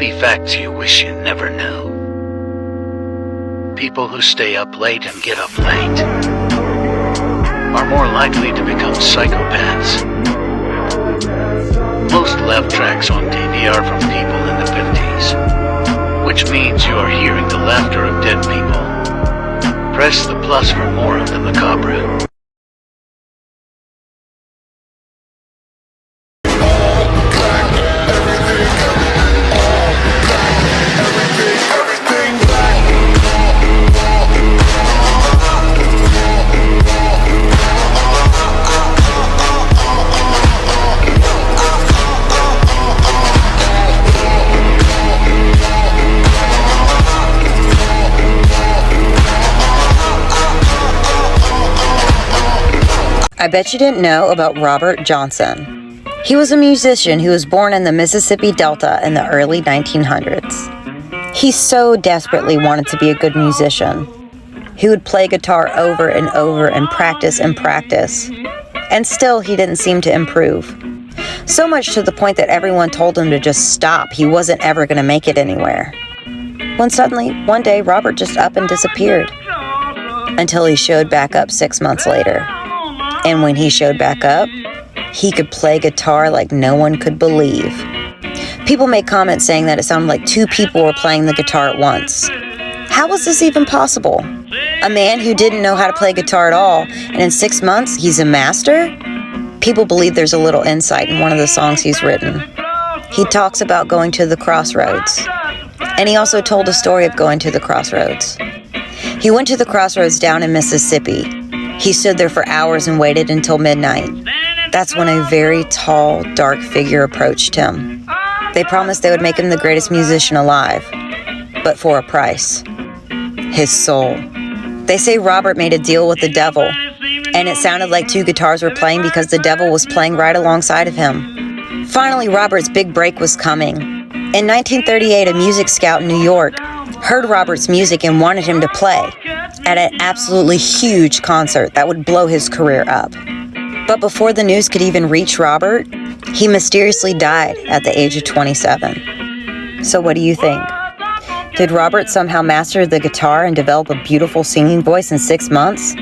Creepy facts you wish you never knew. People who stay up late and get up late are more likely to become psychopaths. Most left tracks on TV are from people in the 50s, which means you are hearing the laughter of dead people. Press the plus for more of the macabre. I bet you didn't know about Robert Johnson. He was a musician who was born in the Mississippi Delta in the early 1900s. He so desperately wanted to be a good musician. He would play guitar over and over and practice, and still he didn't seem to improve. So much to the point that everyone told him to just stop. He wasn't ever going to make it anywhere. When suddenly, one day, Robert just up and disappeared. Until he showed back up 6 months later. And when he showed back up, he could play guitar like no one could believe. People made comments saying that it sounded like two people were playing the guitar at once. How was this even possible? A man who didn't know how to play guitar at all, and in 6 months, he's a master? People believe there's a little insight in one of the songs he's written. He talks about going to the crossroads. And he also told a story of going to the crossroads. He went to the crossroads down in Mississippi. He stood there for hours and waited until midnight. That's when a very tall, dark figure approached him. They promised they would make him the greatest musician alive, but for a price. His soul. They say Robert made a deal with the devil, and it sounded like two guitars were playing because the devil was playing right alongside of him. Finally, Robert's big break was coming. In 1938, a music scout in New York heard Robert's music and wanted him to play at an absolutely huge concert that would blow his career up. But before the news could even reach Robert, he mysteriously died at the age of 27. So what do you think? Did Robert somehow master the guitar and develop a beautiful singing voice in 6 months?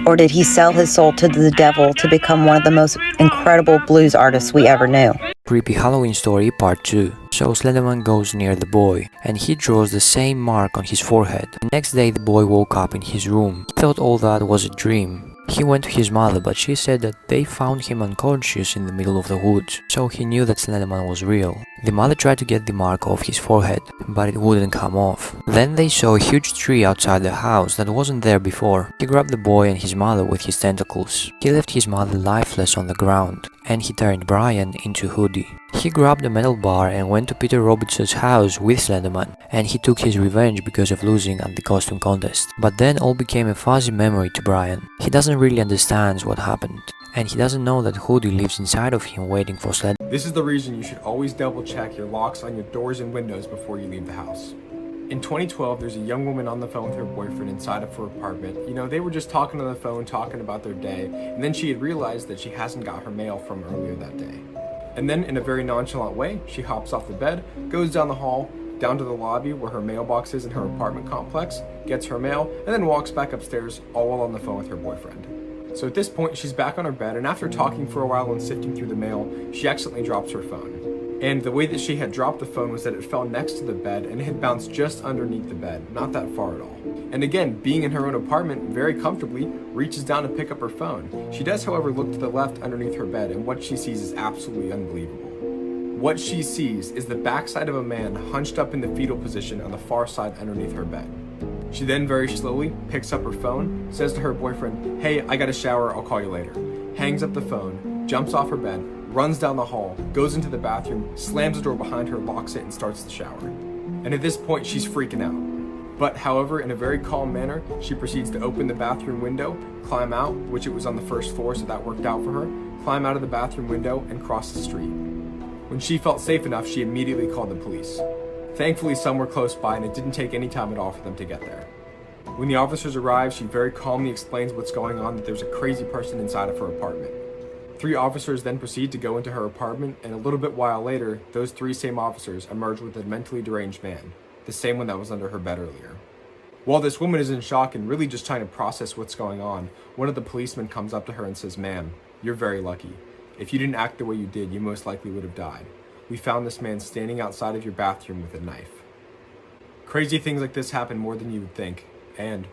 Or did he sell his soul to the devil to become one of the most incredible blues artists we ever knew? Creepy Halloween Story Part 2. So Slender Man goes near the boy, and he draws the same mark on his forehead. The next day the boy woke up in his room. He thought all that was a dream. He went to his mother, but she said that they found him unconscious in the middle of the woods, so he knew that Slender Man was real. The mother tried to get the mark off his forehead, but it wouldn't come off. Then they saw a huge tree outside the house that wasn't there before. He grabbed the boy and his mother with his tentacles. He left his mother lifeless on the ground, and he turned Brian into Hoodie. He grabbed a metal bar and went to Peter Robinson's house with Slender Man, and he took his revenge because of losing at the costume contest. But then all became a fuzzy memory to Brian. He doesn't really understand what happened, and he doesn't know that Hoodie lives inside of him waiting for Slender. This is the reason you should always double check your locks on your doors and windows before you leave the house. In 2012, there's a young woman on the phone with her boyfriend inside of her apartment. You know, they were just talking on the phone, talking about their day, and then she had realized that she hasn't got her mail from earlier that day. And then, in a very nonchalant way, she hops off the bed, goes down the hall, down to the lobby where her mailbox is in her apartment complex, gets her mail, and then walks back upstairs, all while on the phone with her boyfriend. So at this point, she's back on her bed, and after talking for a while and sifting through the mail, she accidentally drops her phone. And the way that she had dropped the phone was that it fell next to the bed and it had bounced just underneath the bed, not that far at all. And again, being in her own apartment very comfortably, reaches down to pick up her phone. She does, however, look to the left underneath her bed, and what she sees is absolutely unbelievable. What she sees is the backside of a man hunched up in the fetal position on the far side underneath her bed. She then very slowly picks up her phone, says to her boyfriend, "Hey, I got a shower, I'll call you later." Hangs up the phone, jumps off her bed, runs down the hall, goes into the bathroom, slams the door behind her, locks it, and starts the shower. And at this point, she's freaking out. But however, in a very calm manner, she proceeds to open the bathroom window, climb out, which it was on the first floor, so that worked out for her, climb out of the bathroom window, and cross the street. When she felt safe enough, she immediately called the police. Thankfully, some were close by, and it didn't take any time at all for them to get there. When the officers arrive, she very calmly explains what's going on, that there's a crazy person inside of her apartment. 3 officers then proceed to go into her apartment, and a little bit while later, those 3 same officers emerge with a mentally deranged man, the same one that was under her bed earlier. While this woman is in shock and really just trying to process what's going on, one of the policemen comes up to her and says, "Ma'am, you're very lucky. If you didn't act the way you did, you most likely would have died. We found this man standing outside of your bathroom with a knife." Crazy things like this happen more than you would think, and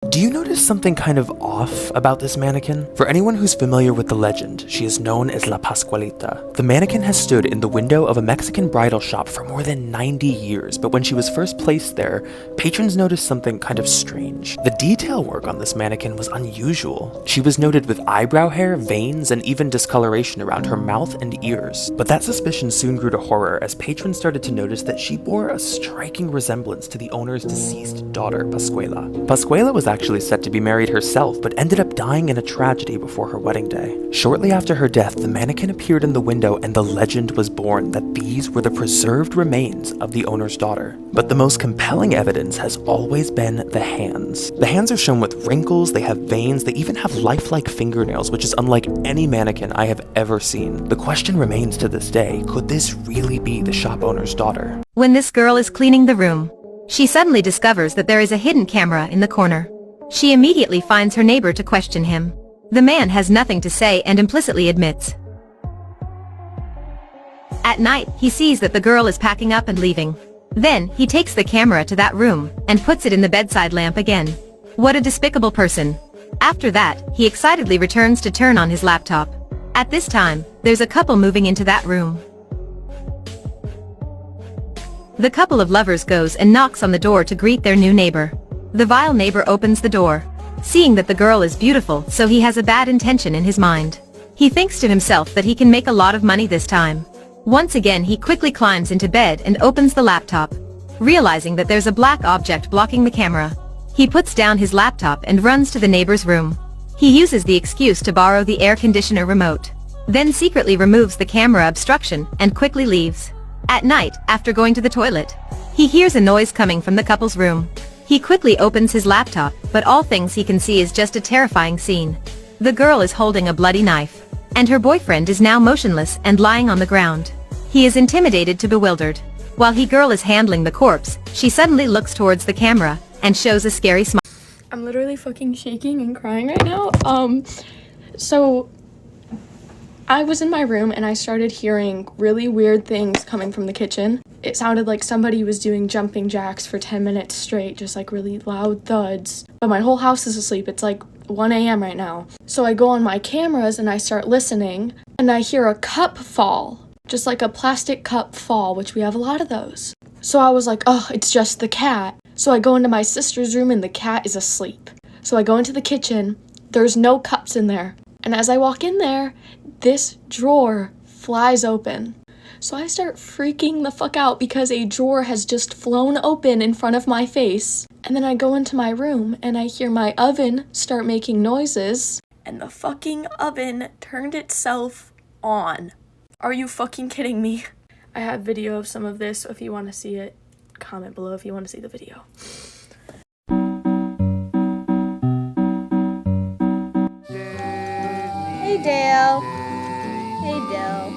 do you notice something kind of off about this mannequin? For anyone who's familiar with the legend, she is known as La Pascualita. The mannequin has stood in the window of a Mexican bridal shop for more than 90 years, but when she was first placed there, patrons noticed something kind of strange. The detail work on this mannequin was unusual. She was noted with eyebrow hair, veins, and even discoloration around her mouth and ears. But that suspicion soon grew to horror as patrons started to notice that she bore a striking resemblance to the owner's deceased daughter, Pascuala. Pascuala was actually set to be married herself, but ended up dying in a tragedy before her wedding day. Shortly after her death, the mannequin appeared in the window and the legend was born that these were the preserved remains of the owner's daughter. But the most compelling evidence has always been the hands. The hands are shown with wrinkles, they have veins, they even have lifelike fingernails, which is unlike any mannequin I have ever seen. The question remains to this day, could this really be the shop owner's daughter? When this girl is cleaning the room, she suddenly discovers that there is a hidden camera in the corner. She immediately finds her neighbor to question him. The man has nothing to say and implicitly admits. At night, he sees that the girl is packing up and leaving. Then, he takes the camera to that room and puts it in the bedside lamp again. What a despicable person. After that, he excitedly returns to turn on his laptop. At this time, there's a couple moving into that room. The couple of lovers goes and knocks on the door to greet their new neighbor. The vile neighbor opens the door, seeing that the girl is beautiful, so he has a bad intention in his mind. He thinks to himself that he can make a lot of money this time. Once again, he quickly climbs into bed and opens the laptop, realizing that there's a black object blocking the camera. He puts down his laptop and runs to the neighbor's room. He uses the excuse to borrow the air conditioner remote, then secretly removes the camera obstruction and quickly leaves. At night, after going to the toilet, he hears a noise coming from the couple's room. He quickly opens his laptop, but all things he can see is just a terrifying scene. The girl is holding a bloody knife, and her boyfriend is now motionless and lying on the ground. He is intimidated to bewildered. While the girl is handling the corpse, she suddenly looks towards the camera and shows a scary smile. I'm literally fucking shaking and crying right now. So I was in my room and I started hearing really weird things coming from the kitchen. It sounded like somebody was doing jumping jacks for 10 minutes straight, just like really loud thuds. But my whole house is asleep. It's like 1 a.m. right now. So I go on my cameras and I start listening, and I hear a cup fall. Just like a plastic cup fall, which we have a lot of those. So I was like, oh, it's just the cat. So I go into my sister's room and the cat is asleep. So I go into the kitchen. There's no cups in there. And as I walk in there, this drawer flies open. So I start freaking the fuck out because a drawer has just flown open in front of my face. And then I go into my room and I hear my oven start making noises. And the fucking oven turned itself on. Are you fucking kidding me? I have video of some of this, so if you want to see it, comment below if you want to see the video. Hey Dale. Hey Dale.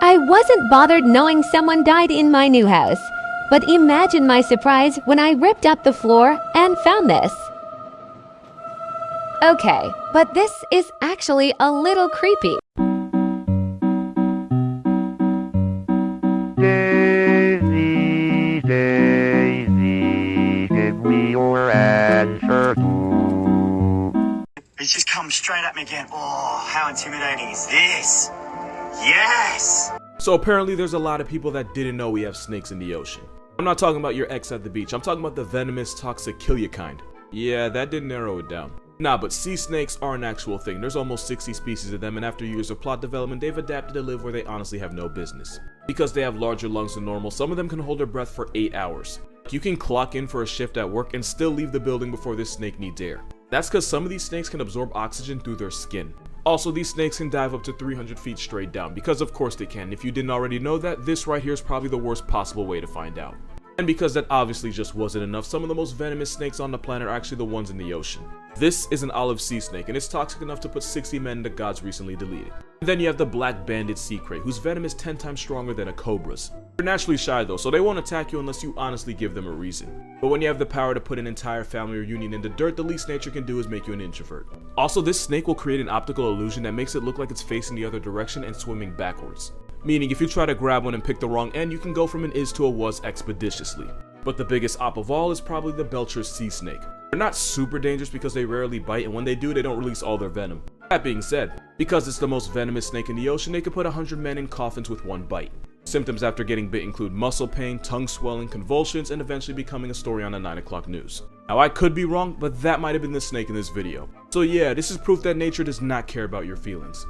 I wasn't bothered knowing someone died in my new house, but imagine my surprise when I ripped up the floor and found this. Okay, but this is actually a little creepy. Daisy, Daisy, give me your answer too. come straight at me again. Oh, how intimidating is this? Yes! So apparently there's a lot of people that didn't know we have snakes in the ocean. I'm not talking about your ex at the beach, I'm talking about the venomous, toxic, kill you kind. Yeah, that did narrow it down. Nah, but sea snakes are an actual thing. There's almost 60 species of them, and after years of plot development, they've adapted to live where they honestly have no business. Because they have larger lungs than normal, some of them can hold their breath for 8 hours. You can clock in for a shift at work and still leave the building before this snake needs air. That's because some of these snakes can absorb oxygen through their skin. Also, these snakes can dive up to 300 feet straight down, because of course they can. If you didn't already know that, this right here is probably the worst possible way to find out. And because that obviously just wasn't enough, some of the most venomous snakes on the planet are actually the ones in the ocean. This is an olive sea snake, and it's toxic enough to put 60 men to gods recently deleted. And then you have the black banded sea crate, whose venom is 10 times stronger than a cobra's. They're naturally shy though, so they won't attack you unless you honestly give them a reason. But when you have the power to put an entire family reunion in the dirt, the least nature can do is make you an introvert. Also, this snake will create an optical illusion that makes it look like it's facing the other direction and swimming backwards. Meaning if you try to grab one and pick the wrong end, you can go from an is to a was expeditiously. But the biggest op of all is probably the Belcher's sea snake. They're not super dangerous because they rarely bite, and when they do, they don't release all their venom. That being said, because it's the most venomous snake in the ocean, they could put 100 men in coffins with one bite. Symptoms after getting bit include muscle pain, tongue swelling, convulsions, and eventually becoming a story on the 9 o'clock news. Now I could be wrong, but that might have been the snake in this video. So yeah, this is proof that nature does not care about your feelings.